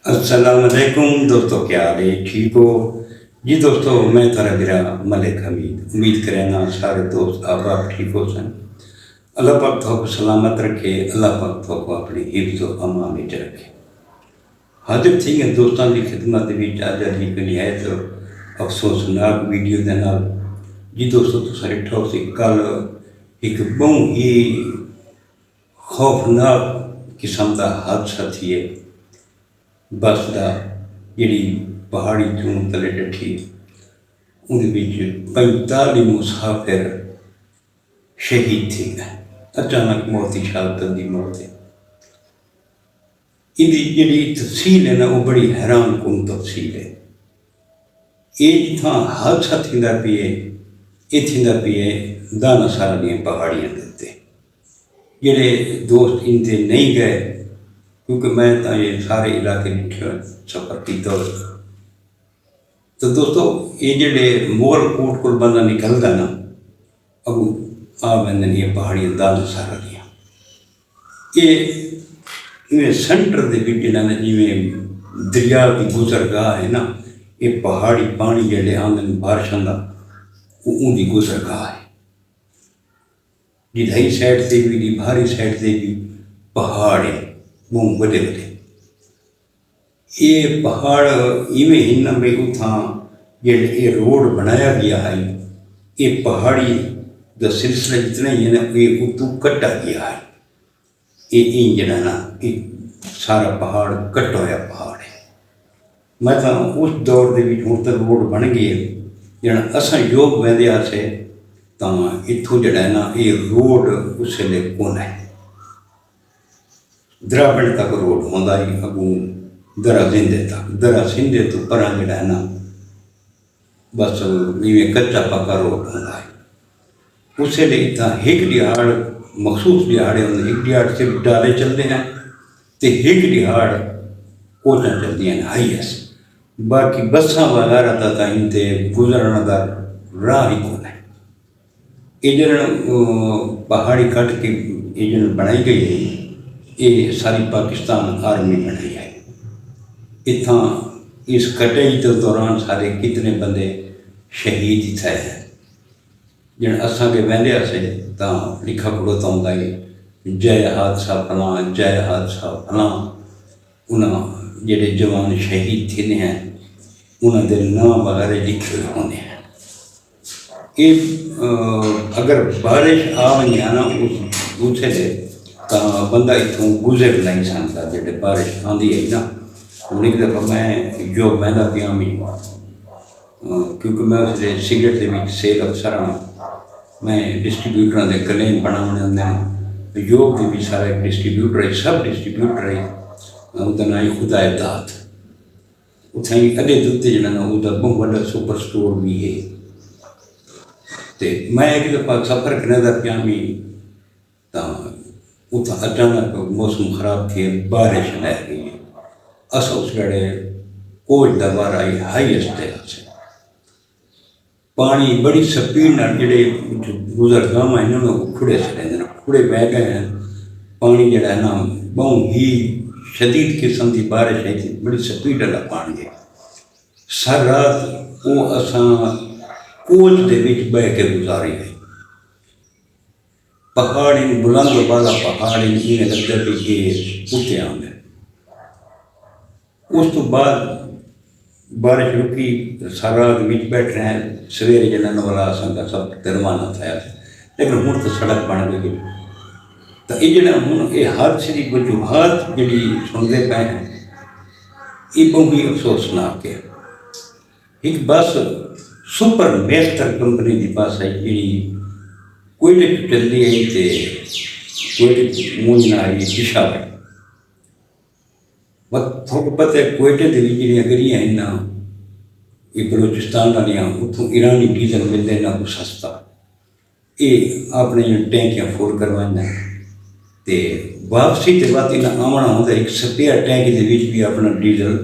السلام علیکم دوستو، کیا حال ہے؟ ٹھیک ہو؟ جی دوستو، میں تھا میرا ملک حمید، امید کریں نا سارے دوست آپ ٹھیک ہو سن۔ اللہ پاک تو کو سلامت رکھے، اللہ پاک تو کو اپنی حفظ و امان وچ رکھے۔ حاضر تھی گے دوستان کی خدمت وچ اج دی نہایت افسوسناک ویڈیو دے نال۔ جی دوستو، تساں ڈٹھو سی کل ایک بہت ہی خوفناک قسم کا حادثہ تھی ہے۔ بس دا جڑی پہاڑی چوں تلے ڈٹھی، ان وچ 45 مسافر شہید تھے گئے۔ اچانک موت، شہادت دی موت ہے۔ ان دی جڑی تفصیل ہے نا، وہ بڑی حیران کن تفصیل ہے۔ یہ جتھاں حادثہ تھیندا پیے، یہ تھیندا پیے دانا سارا دیاں پہاڑیاں دے تے۔ جڑے دوست ان تے نہیں گئے، کیونکہ میں تو یہ سارے علاقے ڈٹھے سفر کیتا ہوئے، تو دوستو یہ جڑے مغل کوٹ کو بندہ نکلدا نا، اگوں آ بندے یہ پہاڑیاں دانا سارا دیاں، یہ سینٹر دے وچ جڑا نا جویں دریا کی گزرگاہ ہے نا، یہ پہاڑی پانی جڑے آندے بارشاں دا، ان دی گزرگاہ ہے۔ جدھائی سائڈ سے بھی دی بھاری سائڈ سے بھی پہاڑ ہے، بہت بڑے بڑے۔ یہ پہاڑ ایویں ہن میں اتھاں یہ روڈ بنایا گیا ہے، یہ پہاڑی دا سلسلہ جتنا ہی ہے نا، یہ اتو کٹا گیا ہے۔ یہ جڑا نا یہ سارا پہاڑ کٹا ہوا پہاڑ ہے۔ مطلب اس دور دے وچ ہن تک روڈ بن گئی ہے، جڑا اساں یوگ ویندے آسے تاں اتھوں جڑا ہے نا یہ روڈ اس ویلے کون ہے۔ درابنڈ تک روڈ ہوندا ہی، اگوں درا زندے تک، درا زندے تو پراں جڑا ہے نا بس ایویں کچا پکا روڈ ہوندا ہے۔ اس ویلے اتھاں ایک دیہڑ مخصوص دیہڑے ہوندے، ایک دیہڑ صرف ڈالے چلتے ہیں تے ایک دیہڑ کوچاں چلدیاں ہائیس، باقی بساں وغیرہ تا ان تے گزرن دا راہ ہی کون ہے۔ یہ جڑا پہاڑی کٹ کے یہ جڑا بنائی گئی ہے، یہ ساری پاکستان آرمی بنائی ہے۔ اتھاں اس کٹائی کے دوران سارے کتنے بندے شہید تھے ہیں۔ جن اساں کے ویندے آسے تاں لکھا کھڑوتا ہوندا ہے جے حادثہ فلاں، جے حادثہ فلاں۔ انہاں جڑے جوان شہید تھے ہیں، انہاں دے نام وغیرہ لکھے ہوندے ہیں۔ یہ اگر بارش آ ونجے نا اس سے تاں بندہ اتھوں گزر نہیں سکتا۔ جڑے بارش آندی ہے نا، ہن ایک دفعہ میں جو ویندا پیا میں، کیونکہ میں اس لیے سگریٹ دے وچ سیل افسر ہاں، میں ڈسٹریبیوٹراں دے کلیم بناونے ہوندے ہیں، یوگ دے وچ سارا ایک ڈسٹریبیوٹر ہے، سب ڈسٹریبیوٹر ہے، اوندا نام ہے خدا داد۔ اتھاں اڈے دے جڑا نا اوندا بہت بڑا سپر سٹور بھی ہے۔ تے میں ایک دفعہ سفر کردا پیا میں، تاں اتھاں اچانک موسم خراب تھی، بارش لہ گئی۔ اساں اس ویلے coach the bar I highest تے آسے، پانی بڑی سپیڈ نال جڑے گزرگاہ ہیں نا وہ کھڑے سے رہندے نے، کھڑے بہ گئے ہیں۔ پانی جڑا ہے نا بہت ہی شدید قسم دی بارش ہے، بڑی سپیڈ والا پانی ہے۔ سر رات وہ اساں کوچ دے وچ بہ کے گزاری ہے۔ پہاڑی بلند والا پہاڑی انہیں لگتا ہے کہ یہ اتنے آندے۔ اس تو بعد بارش رکی، سارا رات وچ بیٹھ رہے ہیں، سویرے جنن والا اساں کا سب روانہ تھیا، لیکن ہن تو سڑک بن گئی۔ تو یہ جڑا ہن یہ حادثے دی وجوہات جڑی سنتے پے ہیں، یہ بہت ہی افسوسناک ہے۔ ایک بس سپر میسٹر کمپنی دی بس ہے جڑی کوئٹے تو چلدی ہے تے کوئٹے مونج نہ آئی پشاور۔ وقت تھوڑا پتہ ہے کوئٹے دے وچ جڑیاں گلیاں ہیں نا، یہ بلوچستان والیاں، اتھوں ایرانی ڈیزل ملدے نا کو سستا، یہ اپنے ٹینکیاں فل کروائیں تے واپسی تے بعد انہاں آونا ہوندا ایک سپیئر ٹینک دے وچ بھی اپنا ڈیزل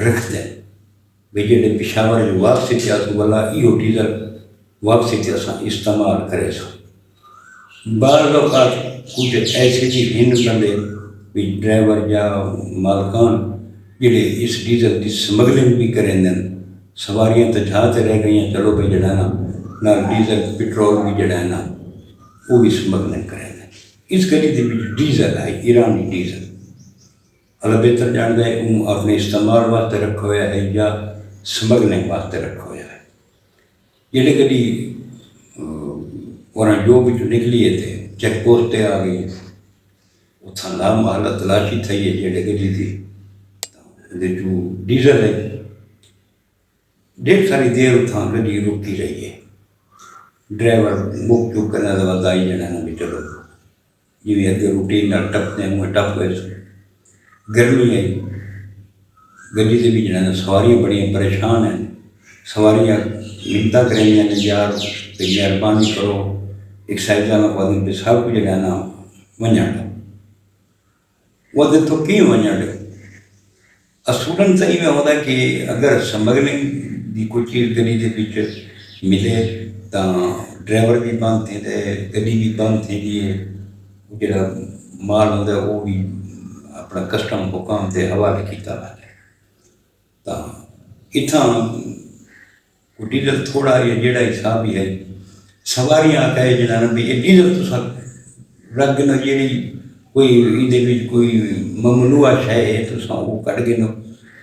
رکھ دیں، بھئی جڑے پشاور جو واپسی تے آسو والا ایہو ڈیزل واپسی تے اساں استعمال کرے سو۔ بعض اوقات کچھ ایسے بھی ہن بندے بھی ڈرائیور یا مالکان جڑے اس ڈیزل کی سمگلنگ بھی کریں سواریاں تو جہاں سے رہ گئی چلو بھائی جڑا نا ڈیزل پٹرول بھی جڑا ہے نا وہ بھی سمگلنگ کریں اس گلی کے ڈیزل ہے ایرانی ڈیزل اللہ بہتر جانتا ہے وہ اپنے استعمال واسطے رکھا ہوا ہے یا سمگلنگ واسطے رکھا ہوا ہے جڑے گلی اور جو بھی نکلیے تھے چیک پوسٹ تے آ گئی اتنا لا محلہ تلاشی تھی ہے جڑے گلی تھی جو ڈیزل ہے ڈھیر ساری دیر اتنا گڈی رکی رہی ہے ڈرائیور بک چک کرنے کے بعد آئی جانا بھی چلو جی اگے روٹین ٹپتے ہیں ٹپ گئے گرمی آئی گڈی سے بھی جانا سواریاں بڑی پریشان ہیں سواریاں منتیں کریں یار مہربانی کرو ایک سائڈ میں پہ پہ سب کچھ جانا ونجا وہ تو کی ونجا اصولن صحیح میں ہوتا کہ اگر سمگلنگ کی کوئی چیز گڈی کے پیچھے ملے تو ڈرائیور بھی بند تھے گڈی بھی بند تھی جڑا مال ہوتا وہ بھی اپنا کسٹم حکام سے حوالے کیتا وے تو اتنا ڈیزل تھوڑا یا جڑا حساب ہی ہے سواریاں کہے جنہاں بھی یہ ڈیزل تو سب رکھ گنو جیڑی کوئی یہ کوئی ممنوع شے ہے تو وہ کٹ گنو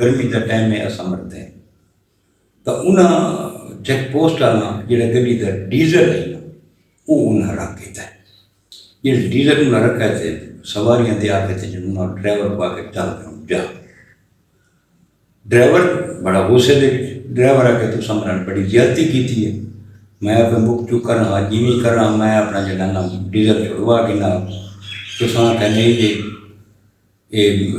گرمی کا ٹائم ہے اصل مرد ہے تو انہاں چیک پوسٹ والا جڑا گڈی کا ڈیزل ہے وہ انہیں رکھ کیتا ہے جس ڈیزل انہیں رکھا ہے سواریاں دے آ کے تھے جنہوں ڈرائیور کو آ کے چل رہے جا ڈرائیور بڑا غصے دے ڈرائیور آ کے تو سمجھنا بڑی زیادتی کی تھی ہے میں آپ بک چک کر رہا جی نہیں کر رہا میں اپنا جڑا نا ڈیزل چھڑوا کے نہ تو ساں کہ نہیں جی یہ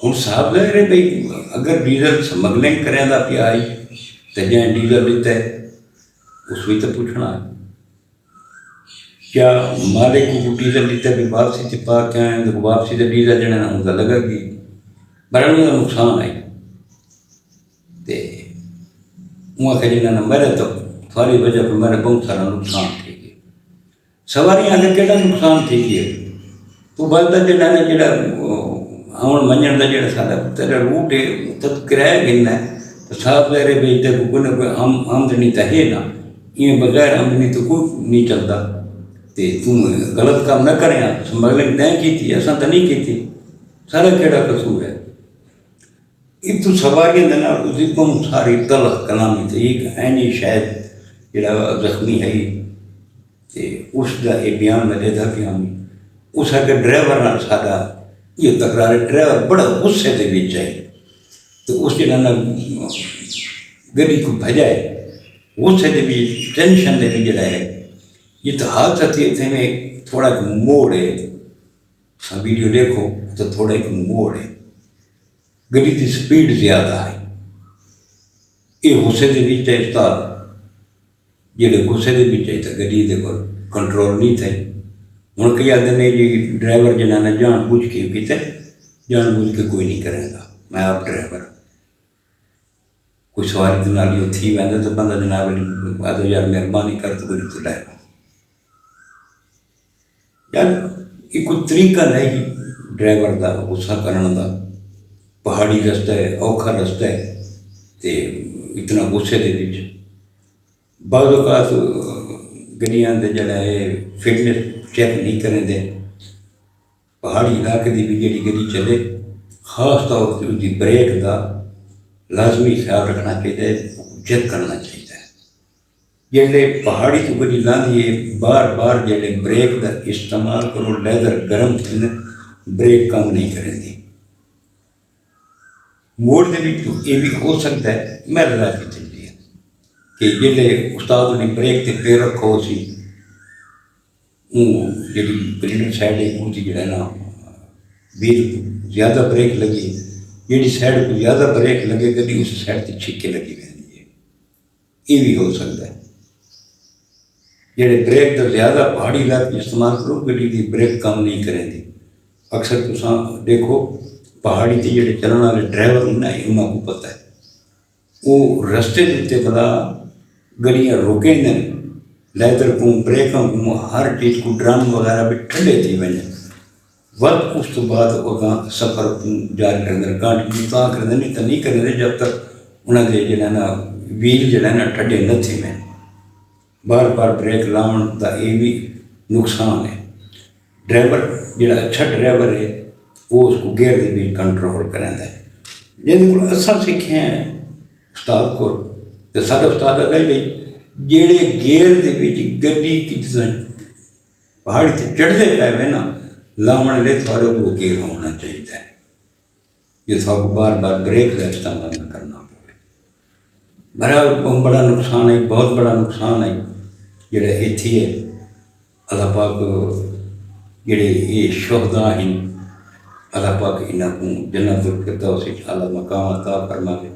ہوں صاحب ظاہر ہے بھائی اگر ڈیزل سمگلنگ کریں دا پیا آئی تو جائیں ڈیزل لیتا ہے اس بھی تو پوچھنا ہے کیا مالک کو ڈیزل لیتا ہے واپسی سے پا کے آئیں تو واپسی سے ڈیزل جڑا نا ان کا لگا گی برن کا نقصان ہے وہاں کہ جنہوں نے میرے تو ساری وجہ پر میرے بہت سارا نقصان تھی گیا سواریاں اگر کہڑا نقصان تھی گیا تو بلتا جڑا نا جڑا آن منجن کا جڑا سارا تیرا روٹ ہے تو کرایہ گھننا ہے تو صاحب ظاہر ہے بھائی تک کوئی نہ کوئی آمدنی تو ہے نا یہ بغیر آمدنی تو کوئی نہیں چلتا تو تم غلط کام نہ کریں سمگلنگ نہیں کی تھی ایسا تو نہیں کی تھی سارا کہڑا قصور ہے یہ تو سواریاں دینا بہت ساری تلخ کلامی تھی ایک اینی شاید جڑا زخمی ہے اس کا یہ بیان میں دے تھا کہ ہم اس اگر ڈرائیور نہ سارا یہ تکرار ڈرائیور بڑا غصے کے بچ آئی تو اس جگہ نا گڈی کو بھجائے غصے کے بھی ٹینشن دے بھی جڑا ہے یہ تو حادثہ تھی اتنے میں تھوڑا موڑ ہے ویڈیو دیکھو تو تھوڑا ایک موڑ ہے گڈی کی سپیڈ زیادہ ہے یہ غصے کے بچ استاد جڑے غصے کے بچ آئی تو گڈی کے کنٹرول نہیں تھے ہوں کئی آدھے نے جی ڈرائیور جنہوں نے جان بوجھ کے کیتے جان بوجھ کے کوئی نہیں کرے گا میں آپ ڈرائیور کوئی سواری تو نال ہی تھی وہاں تو بندہ جناب آدھو یار مہربانی کر تو کوئی تو ڈرائیور یار یہ کوئی طریقہ نہیں ڈرائیور کا غصہ کرنے کا پہاڑی رستہ ہے اوکھا رستہ ہے تو اتنا غصے کے بچ بعض اوقات گڈیاں دے جڑا ہے فٹنس چیک نہیں کریں دے پہاڑی علاقے کی بھی جڑی گڈی چلے خاص طور پر اس کی بریک کا لازمی خیال رکھنا چاہیے چیک کرنا چاہیے جڑے پہاڑی تو گڈی لاندھی ہے بار بار جڑے بریک کا استعمال کرو لیدر گرم تھے بریک کام نہیں کریں دی موڑ کے بھی یہ بھی ہو سکتا ہے میں رضا کی چلتی ہے کہ جڑے استاد نے بریک تے پیر رکھو سی جی پلینڈر سائڈ ہے وہ جڑا نا بیل زیادہ بریک لگی جیڑی سائڈ کو زیادہ بریک لگے گی اس سائڈ سے چھکے لگی رہی ہے یہ بھی ہو سکتا ہے جڑے بریک کا زیادہ پہاڑی علاقے استعمال کرو گڈی کی بریک کام نہیں کریں دی اکثر تساں دیکھو پہاڑی تے جڑے چلن والے ڈرائیور انہوں کو پتہ ہے وہ رستے دیتے بلا گڈیاں روکیں لیدر کو بریکوں کو ہر چیز کو ڈرم وغیرہ بھی ٹھنڈے تھی وجہ وقت اس تو بعد وہ سفر جاری کرتے کنٹینیو تا کرتے نہیں کرتے جب تک انہوں نے جڑا نا ویل جڑا نا ٹھنڈے نہ تھے میں بار بار بریک لاؤن کا یہ بھی نقصان ہے ڈرائیور جڑا اچھا ڈرائیور ہے وہ اس کو گیئر دے بھی کنٹرول کرتا ہے جن کو اصل سیکھے ہیں استاد کو تو سارے استاد آ گئے جہے گیئر دے گڈی کی پہاڑی سے چڑھتے پے ہوئے نا لاؤن لے تھوڑے کو گیئر ہونا چاہیے یہ تھوڑا بار بار بریک کا استعمال نہ کرنا پڑے بڑا نقصان ہے بہت بڑا نقصان ہے جڑا اتھی ہے اللہ پاک جڑے یہ شہدا ہیں اللہ پاک انہوں کو جنت الفردوس اعلیٰ مقام عطا فرماوے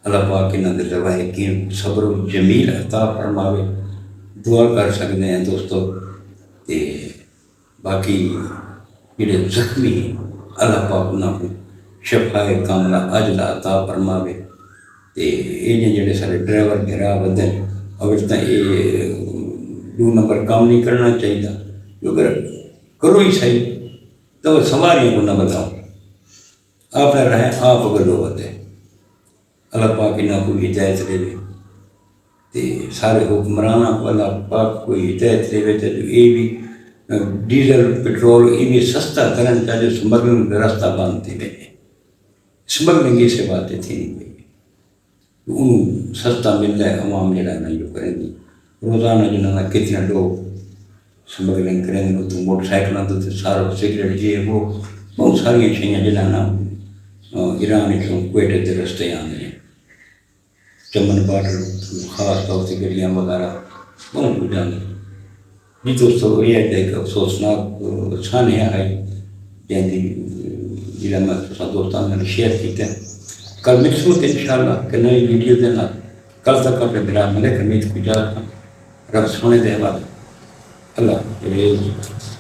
اللہ پاک انہوں دے لواحقین صبر و جمیل عطا فرماوے دعا کر سکتے ہیں دوستو تے باقی جڑے زخمی ہیں اللہ پاک انہوں کو شفائے کاملہ عاجلہ عطا فرماوے تے یہ جڑے سارے ڈرائیور گھرا بدن اور یہ 2 نمبر کام نہیں کرنا چاہیے جو اگر کرو ہی صحیح تو سواریوں کو نہ بتاؤ آپ نہ رہیں آپ اگر لوگ ہوتے اللہ پاک انہوں کو ہدایت دے تے سارے حکمرانوں کو اللہ پاک کو ہدایت دے تو یہ بھی ڈیزل پٹرول یہ بھی سستا کرنا چاہیے اسمگلنگ کا راستہ باندھتے گئے اسمگلنگ یہ سے باتیں تھی نہیں گئی انہوں سستا مل رہا ہے عوام جڑا نا جو کریں گی روزانہ جنہوں نے کتنے لوگ اسمگلنگ کریں گے تو موٹر سائیکلوں تو سارا سگریٹ یہ وہ بہت ساری شیاں جنہوں نا ایران کوئٹے کے رستے آنے ہیں چمن بارڈر خاص طور سے گڈیاں وغیرہ بہت کچھ آنے جی دوستو یہ ایک افسوسناک سانحہ ہے جن کی جا میں دوستان نے شیئر کیا کل ملسوں تو انشاءاللہ کہ نئی ویڈیو دینا کل تک اپنے بلا ملک امید کو جا رب سونے دے حوالے اللہ حافظ